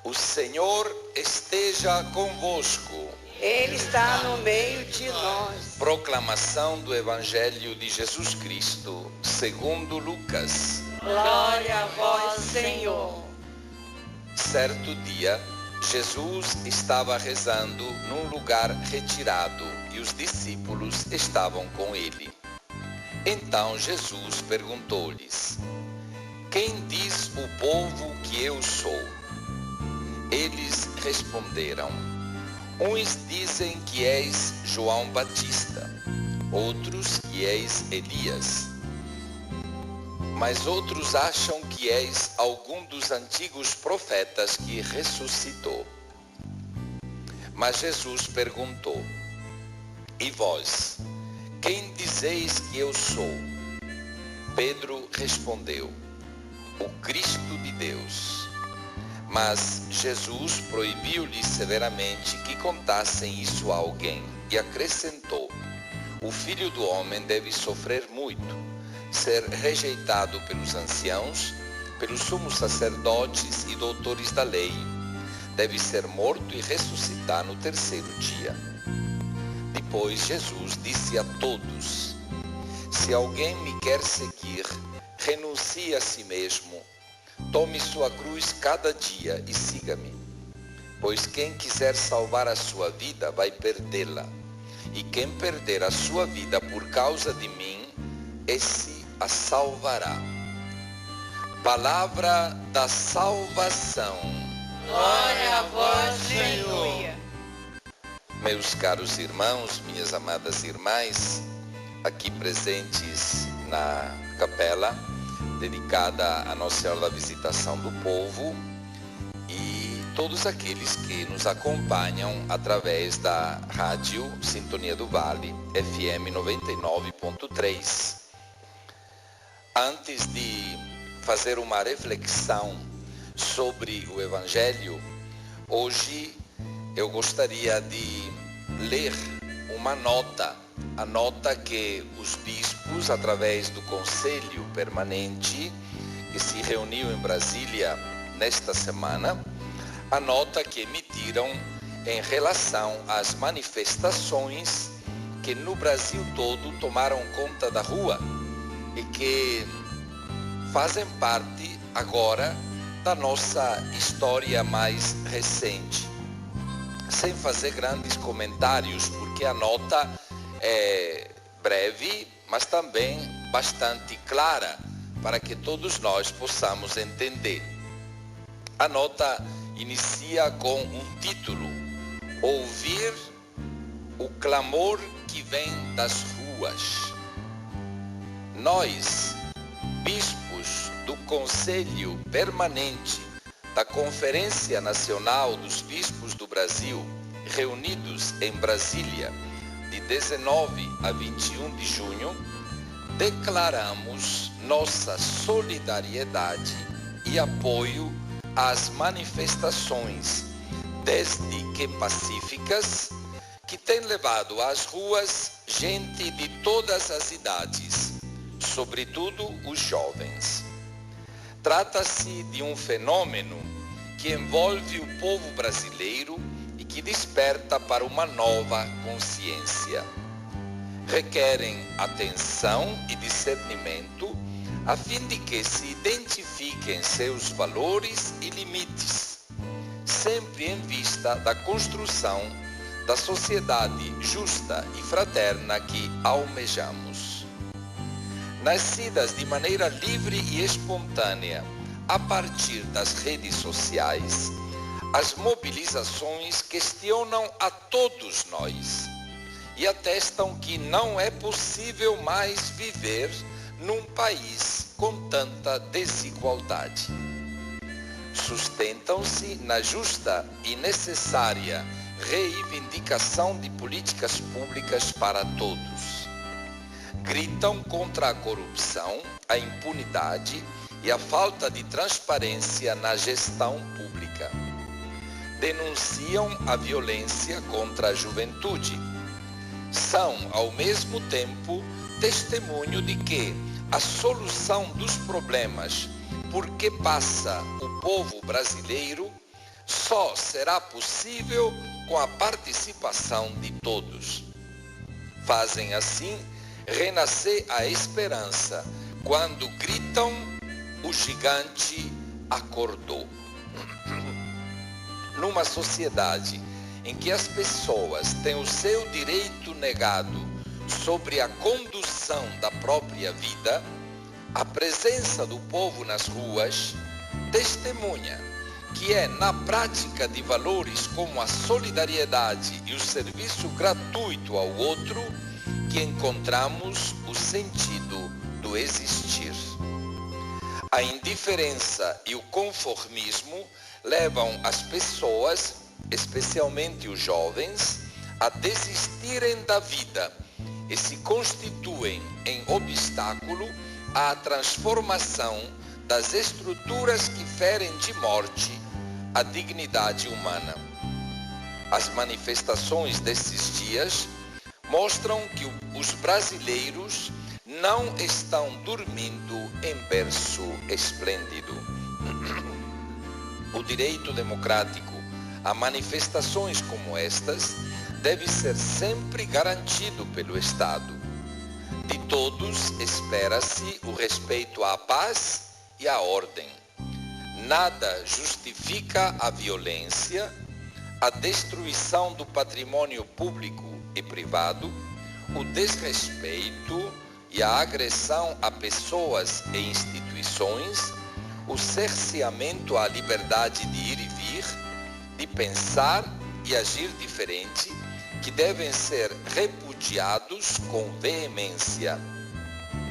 O Senhor esteja convosco. Ele está no meio de nós. Proclamação do Evangelho de Jesus Cristo, segundo Lucas. Glória a vós, Senhor. Certo dia, Jesus estava rezando num lugar retirado e os discípulos estavam com ele. Então Jesus perguntou-lhes: Quem diz o povo que eu sou? Eles responderam: Uns dizem que és João Batista, outros que és Elias, mas outros acham que és algum dos antigos profetas que ressuscitou. Mas Jesus perguntou: E vós, quem dizeis que eu sou? Pedro respondeu: O Cristo de Deus. Mas Jesus proibiu-lhes severamente que contassem isso a alguém e acrescentou: O Filho do Homem deve sofrer muito, ser rejeitado pelos anciãos, pelos sumos sacerdotes e doutores da lei, deve ser morto e ressuscitar no terceiro dia. Depois Jesus disse a todos: Se alguém me quer seguir, renuncie a si mesmo, tome sua cruz cada dia e siga-me. Pois quem quiser salvar a sua vida vai perdê-la, e quem perder a sua vida por causa de mim, esse a salvará. Palavra da salvação. Glória a vós, Senhor. Meus caros irmãos, minhas amadas irmãs, aqui presentes na capela, dedicada à Nossa Senhora da Visitação do Povo, e todos aqueles que nos acompanham através da rádio Sintonia do Vale, FM 99.3. Antes de fazer uma reflexão sobre o Evangelho, hoje eu gostaria de ler uma nota, a nota que os bispos, através do Conselho Permanente, que se reuniu em Brasília nesta semana, a nota que emitiram em relação às manifestações que no Brasil todo tomaram conta da rua e que fazem parte agora da nossa história mais recente. Sem fazer grandes comentários, porque a nota é breve, mas também bastante clara, para que todos nós possamos entender. A nota inicia com um título: Ouvir o clamor que vem das ruas. Nós, bispos do Conselho Permanente da Conferência Nacional dos Bispos do Brasil, reunidos em Brasília de 19 a 21 de junho, declaramos nossa solidariedade e apoio às manifestações, desde que pacíficas, que têm levado às ruas gente de todas as idades, sobretudo os jovens. Trata-se de um fenômeno que envolve o povo brasileiro e que desperta para uma nova consciência. Requerem atenção e discernimento a fim de que se identifiquem seus valores e limites, sempre em vista da construção da sociedade justa e fraterna que almejamos. Nascidas de maneira livre e espontânea a partir das redes sociais, as mobilizações questionam a todos nós e atestam que não é possível mais viver num país com tanta desigualdade. Sustentam-se na justa e necessária reivindicação de políticas públicas para todos. Gritam contra a corrupção, a impunidade e a falta de transparência na gestão pública. Denunciam a violência contra a juventude. São, ao mesmo tempo, testemunho de que a solução dos problemas por que passa o povo brasileiro só será possível com a participação de todos. Fazem assim renascer a esperança quando gritam: o gigante acordou. Numa sociedade em que as pessoas têm o seu direito negado sobre a condução da própria vida, a presença do povo nas ruas testemunha que é na prática de valores como a solidariedade e o serviço gratuito ao outro que encontramos o sentido do existir. A indiferença e o conformismo levam as pessoas, especialmente os jovens, a desistirem da vida e se constituem em obstáculo à transformação das estruturas que ferem de morte a dignidade humana. As manifestações desses dias mostram que os brasileiros não estão dormindo em berço esplêndido. O direito democrático a manifestações como estas deve ser sempre garantido pelo Estado. De todos espera-se o respeito à paz e à ordem. Nada justifica a violência, a destruição do patrimônio público e privado, o desrespeito e a agressão a pessoas e instituições, o cerceamento à liberdade de ir e vir, de pensar e agir diferente, que devem ser repudiados com veemência.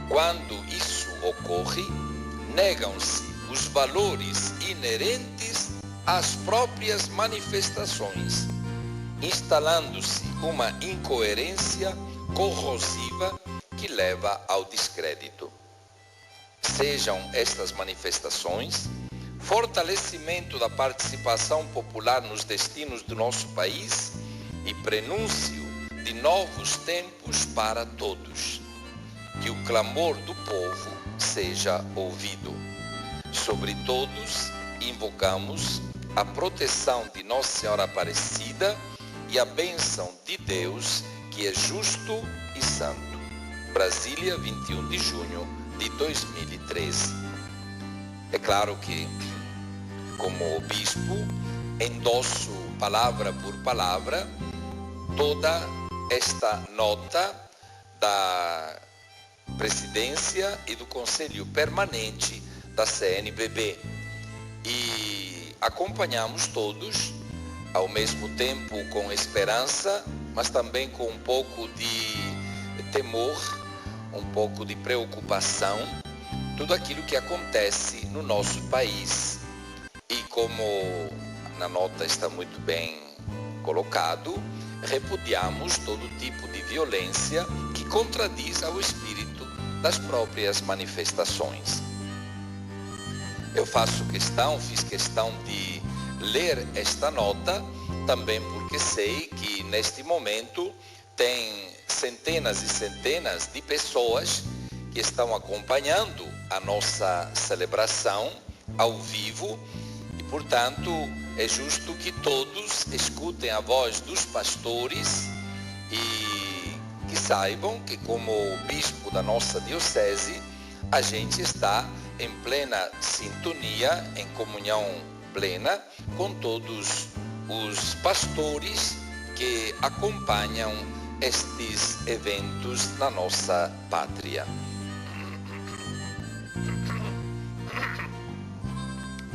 Quando isso ocorre, negam-se os valores inerentes às próprias manifestações, instalando-se uma incoerência corrosiva que leva ao descrédito. Sejam estas manifestações fortalecimento da participação popular nos destinos do nosso país e prenúncio de novos tempos para todos. Que o clamor do povo seja ouvido. Sobre todos, invocamos a proteção de Nossa Senhora Aparecida e a bênção de Deus, que é justo e santo. Brasília, 21 de junho de 2013. É claro que, como bispo, endosso palavra por palavra toda esta nota da presidência e do Conselho Permanente da CNBB. E acompanhamos todos, ao mesmo tempo com esperança, mas também com um pouco de temor, um pouco de preocupação, tudo aquilo que acontece no nosso país. E como na nota está muito bem colocado, repudiamos todo tipo de violência que contradiz ao espírito das próprias manifestações. Eu fiz questão de ler esta nota, também porque sei que neste momento tem centenas e centenas de pessoas que estão acompanhando a nossa celebração ao vivo e, portanto, é justo que todos escutem a voz dos pastores e que saibam que, como bispo da nossa diocese, a gente está em plena sintonia, em comunhão plena com todos os pastores que acompanham estes eventos na nossa pátria.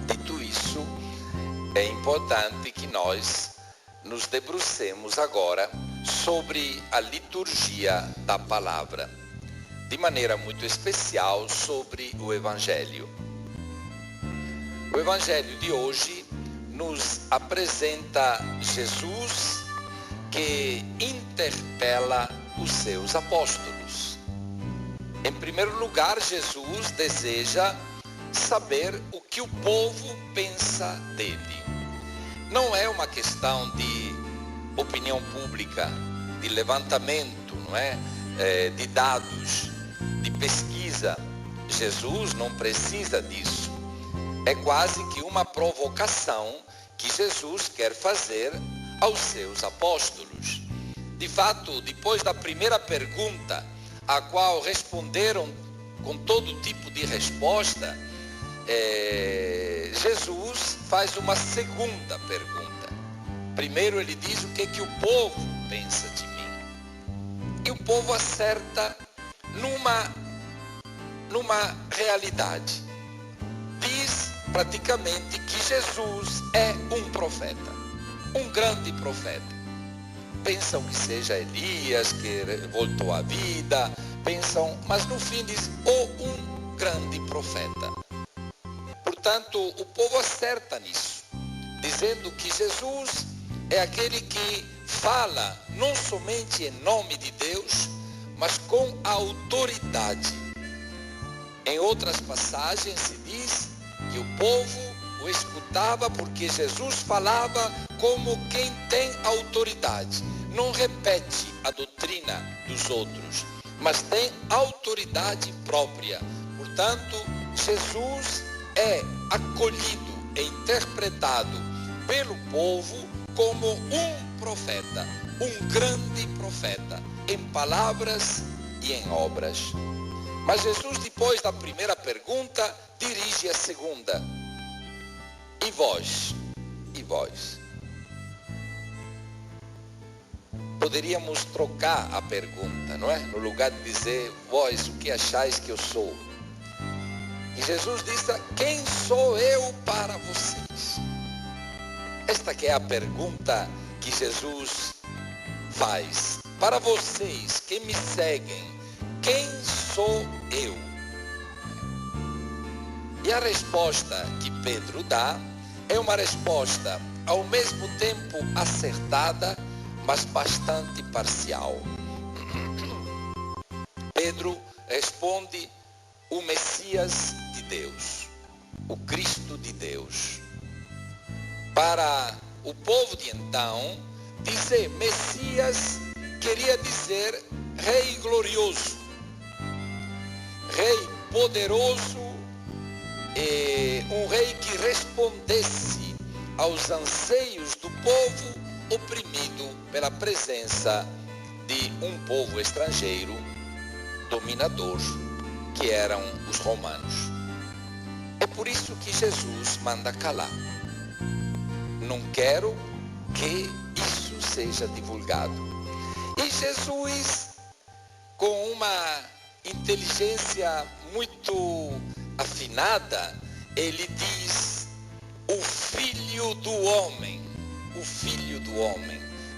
Dito isso, é importante que nós nos debrucemos agora sobre a liturgia da palavra, de maneira muito especial sobre o Evangelho. O Evangelho de hoje nos apresenta Jesus que interpela os seus apóstolos. Em primeiro lugar, Jesus deseja saber o que o povo pensa dele. Não é uma questão de opinião pública, de levantamento, não é? De dados, de pesquisa. Jesus não precisa disso. É quase que uma provocação que Jesus quer fazer aos seus apóstolos. De fato, depois da primeira pergunta, a qual responderam com todo tipo de resposta, Jesus faz uma segunda pergunta. Primeiro ele diz o que é que o povo pensa de mim. E o povo acerta numa realidade. Diz praticamente que Jesus é um profeta, um grande profeta. Pensam que seja Elias, que voltou à vida, pensam, mas no fim diz, um grande profeta. Portanto, o povo acerta nisso, dizendo que Jesus é aquele que fala não somente em nome de Deus, mas com autoridade. Em outras passagens se diz que o povo o escutava porque Jesus falava como quem tem autoridade. Não repete a doutrina dos outros, mas tem autoridade própria. Portanto, Jesus é acolhido e interpretado pelo povo como um profeta, um grande profeta, em palavras e em obras. Mas Jesus, depois da primeira pergunta, dirige a segunda. E vós? E vós? Poderíamos trocar a pergunta, não é? No lugar de dizer, vós, o que achais que eu sou? E Jesus disse, quem sou eu para vocês? Esta que é a pergunta que Jesus faz. Para vocês que me seguem, quem sou eu? E a resposta que Pedro dá é uma resposta ao mesmo tempo acertada, mas bastante parcial. Pedro responde, o Messias de Deus, o Cristo de Deus. Para o povo de então, dizer Messias queria dizer Rei glorioso, Rei poderoso, um rei que respondesse aos anseios do povo oprimido pela presença de um povo estrangeiro dominador, que eram os romanos. É por isso que Jesus manda calar. Não quero que isso seja divulgado. E Jesus, com uma inteligência muito afinada, ele diz, o filho do homem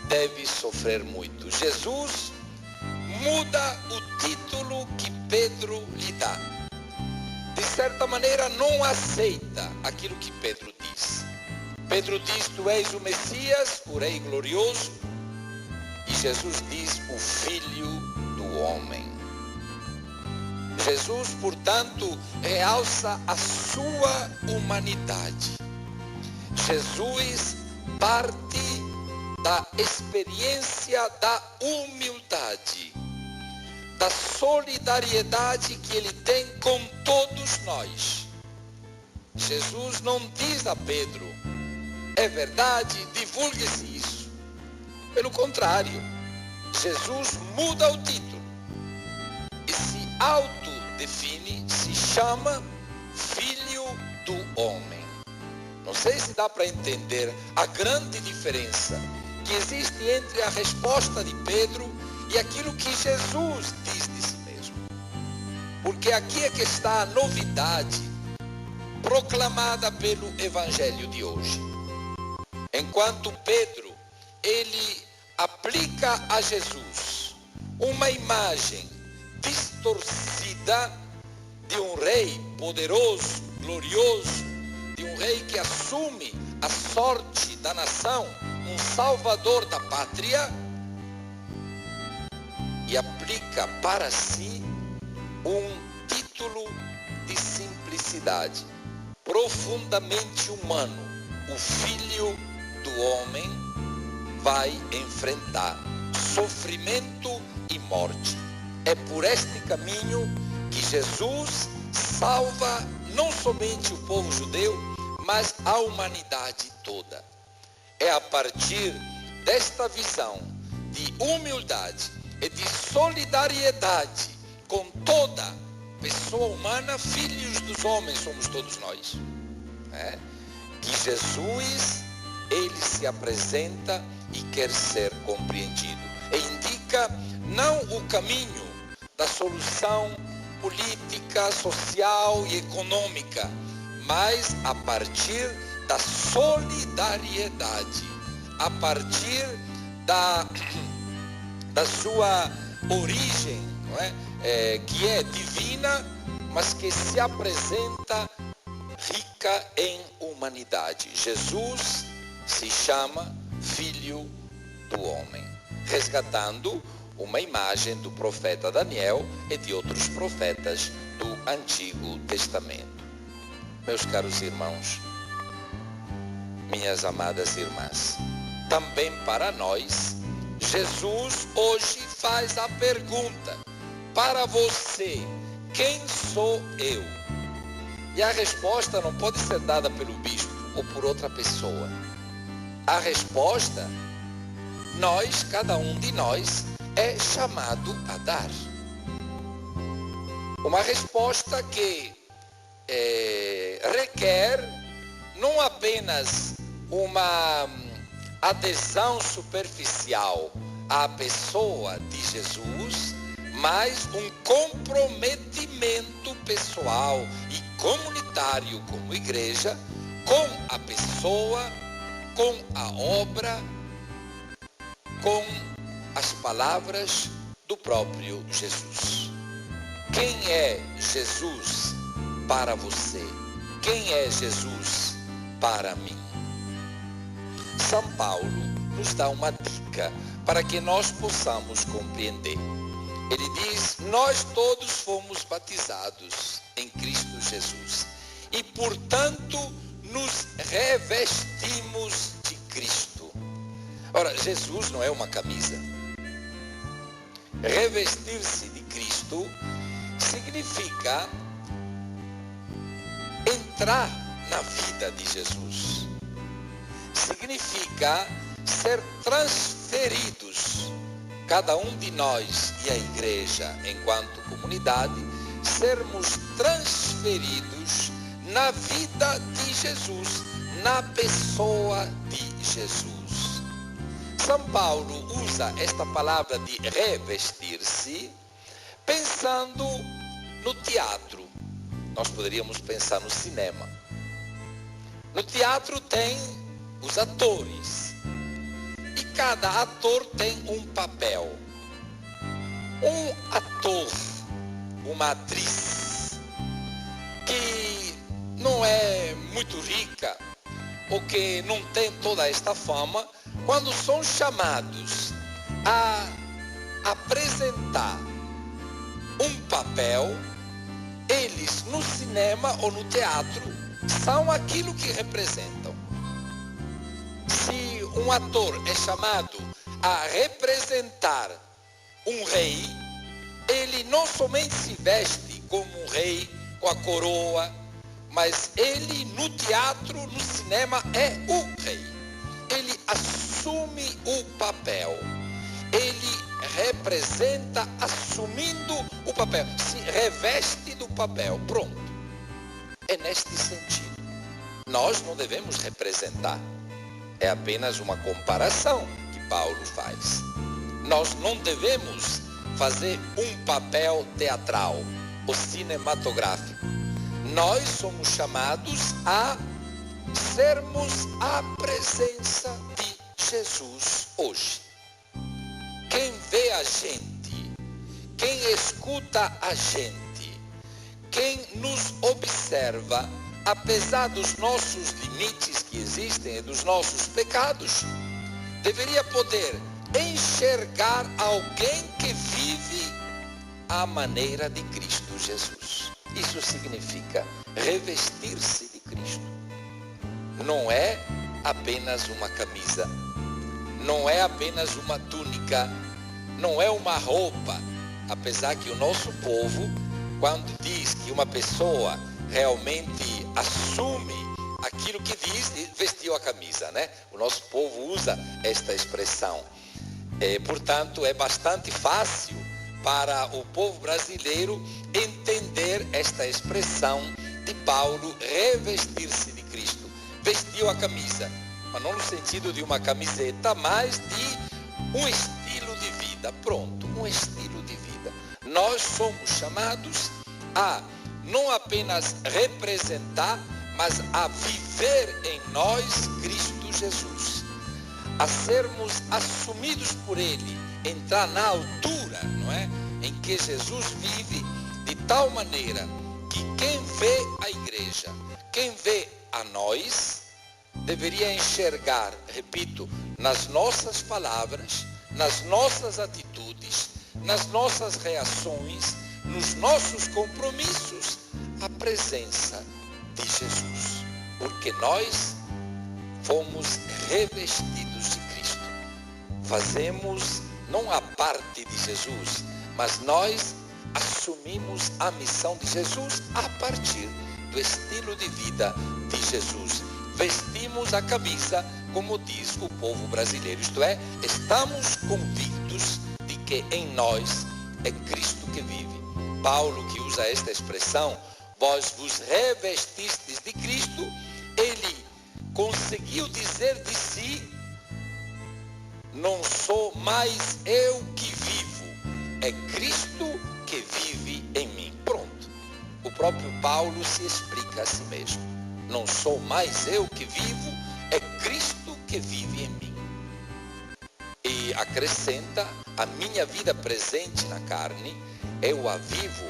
deve sofrer muito. Jesus muda o título que Pedro lhe dá. De certa maneira não aceita aquilo que Pedro diz. Pedro diz, tu és o Messias, o Rei glorioso. E Jesus diz, o filho do homem. Jesus, portanto, realça a sua humanidade. Jesus parte da experiência da humildade, da solidariedade que ele tem com todos nós. Jesus não diz a Pedro, é verdade, divulgue-se isso. Pelo contrário, Jesus muda o título e se autodefine, se chama Filho do Homem. Não sei se dá para entender a grande diferença que existe entre a resposta de Pedro e aquilo que Jesus diz de si mesmo. Porque aqui é que está a novidade proclamada pelo Evangelho de hoje. Enquanto Pedro, ele aplica a Jesus uma imagem distorcida de um rei poderoso, glorioso, de um rei que assume a sorte da nação, um salvador da pátria, e aplica para si um título de simplicidade, profundamente humano. O Filho do Homem vai enfrentar sofrimento e morte. É por este caminho que Jesus salva não somente o povo judeu, mas a humanidade toda. É a partir desta visão de humildade e de solidariedade com toda pessoa humana, filhos dos homens somos todos nós, que Jesus, ele se apresenta e quer ser compreendido. E indica não o caminho da solução política, social e econômica, mas a partir da solidariedade, a partir da sua origem, que é divina, mas que se apresenta rica em humanidade. Jesus se chama Filho do Homem, resgatando uma imagem do profeta Daniel e de outros profetas do Antigo Testamento. Meus caros irmãos, minhas amadas irmãs, também para nós, Jesus hoje faz a pergunta: para você, quem sou eu? E a resposta não pode ser dada pelo bispo ou por outra pessoa. A resposta, cada um de nós, é chamado a dar. Uma resposta que requer não apenas uma adesão superficial à pessoa de Jesus, mas um comprometimento pessoal e comunitário como igreja com a pessoa, com a obra, com as palavras do próprio Jesus. Quem é Jesus para você? Quem é Jesus para mim? São Paulo nos dá uma dica para que nós possamos compreender. Ele diz: nós todos fomos batizados em Cristo Jesus e, portanto, nos revestimos de Cristo. Ora, Jesus não é uma camisa. Revestir-se de Cristo significa entrar na vida de Jesus. Significa ser transferidos, cada um de nós e a igreja enquanto comunidade, sermos transferidos na vida de Jesus, na pessoa de Jesus. São Paulo usa esta palavra de revestir-se pensando no teatro. Nós poderíamos pensar no cinema. No teatro tem os atores. E cada ator tem um papel. Um ator, uma atriz que não é muito rica ou que não tem toda esta fama, quando são chamados a apresentar um papel, eles no cinema ou no teatro são aquilo que representam. Se um ator é chamado a representar um rei, ele não somente se veste como um rei, com a coroa, mas ele no teatro, no cinema, é o rei. Ele assume o papel. Ele representa assumindo o papel. Se reveste do papel. Pronto. É neste sentido. Nós não devemos representar. É apenas uma comparação que Paulo faz. Nós não devemos fazer um papel teatral ou cinematográfico. Nós somos chamados a sermos a presença de Jesus hoje. Quem vê a gente, quem escuta a gente, quem nos observa, apesar dos nossos limites que existem e dos nossos pecados, deveria poder enxergar alguém que vive à maneira de Cristo Jesus. Isso significa revestir-se de Cristo. Não é apenas uma camisa, não é apenas uma túnica, não é uma roupa, apesar que o nosso povo, quando diz que uma pessoa realmente assume aquilo que diz, vestiu a camisa, né? O nosso povo usa esta expressão. Portanto, é bastante fácil para o povo brasileiro entender esta expressão de Paulo, revestir-se de Cristo. Vestiu a camisa, mas não no sentido de uma camiseta, mas de um estilo de vida. Pronto, um estilo de vida. Nós somos chamados a não apenas representar, mas a viver em nós Cristo Jesus. A sermos assumidos por Ele, entrar na altura, não é? Em que Jesus vive, de tal maneira que quem vê a igreja, quem vê a nós, deveria enxergar, repito, nas nossas palavras, nas nossas atitudes, nas nossas reações, nos nossos compromissos, a presença de Jesus. Porque nós fomos revestidos de Cristo. Fazemos não a parte de Jesus, mas nós assumimos a missão de Jesus a partir do estilo de vida de Jesus. Vestimos a camisa, como diz o povo brasileiro, isto é, estamos convictos de que em nós é Cristo que vive. Paulo, que usa esta expressão, vós vos revestistes de Cristo, ele conseguiu dizer de si, não sou mais eu que vivo, é Cristo que vive em mim. Pronto. O próprio Paulo se explica a si mesmo. Não sou mais eu que vivo, é Cristo que vive em mim. E acrescenta, a minha vida presente na carne, eu a vivo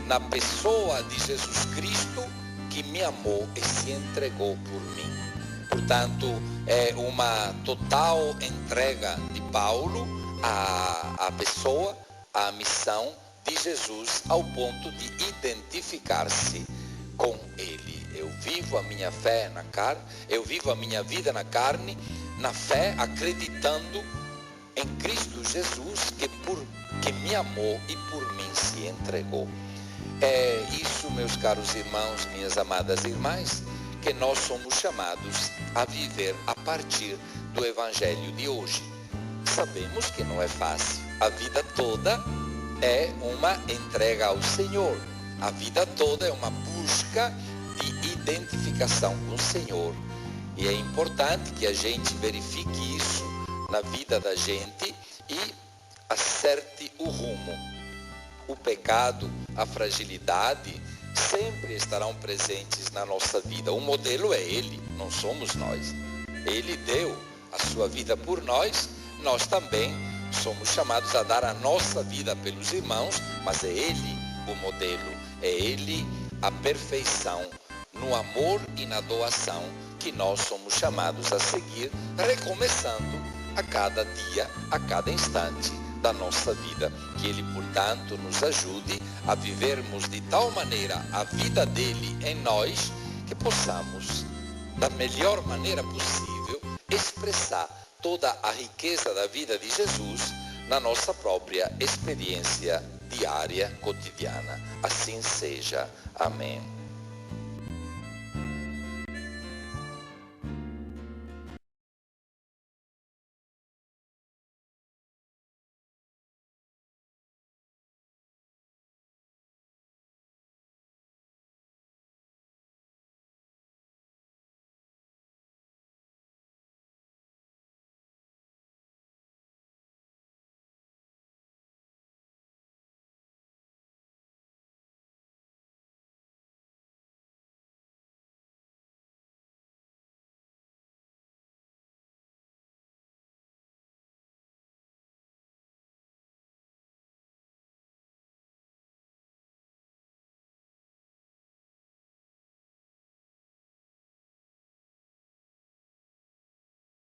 na pessoa de Jesus Cristo, que me amou e se entregou por mim. Portanto, é uma total entrega de Paulo à pessoa, à missão de Jesus, ao ponto de identificar-se com ele. Eu vivo a minha fé na carne, eu vivo a minha vida na carne, na fé, acreditando em Cristo Jesus, que me amou e por mim se entregou. É isso, meus caros irmãos, minhas amadas irmãs, que nós somos chamados a viver a partir do Evangelho de hoje. Sabemos que não é fácil. A vida toda é uma entrega ao Senhor. A vida toda é uma busca de identificação com o Senhor. E é importante que a gente verifique isso na vida da gente e acerte o rumo. O pecado, a fragilidade, sempre estarão presentes na nossa vida. O modelo é Ele, não somos nós. Ele deu a sua vida por nós, nós também somos chamados a dar a nossa vida pelos irmãos, mas é Ele o modelo, é Ele a perfeição no amor e na doação que nós somos chamados a seguir, recomeçando a cada dia, a cada instante da nossa vida. Que Ele, portanto, nos ajude a vivermos de tal maneira a vida dele em nós, que possamos, da melhor maneira possível, expressar toda a riqueza da vida de Jesus na nossa própria experiência diária, cotidiana. Assim seja. Amém.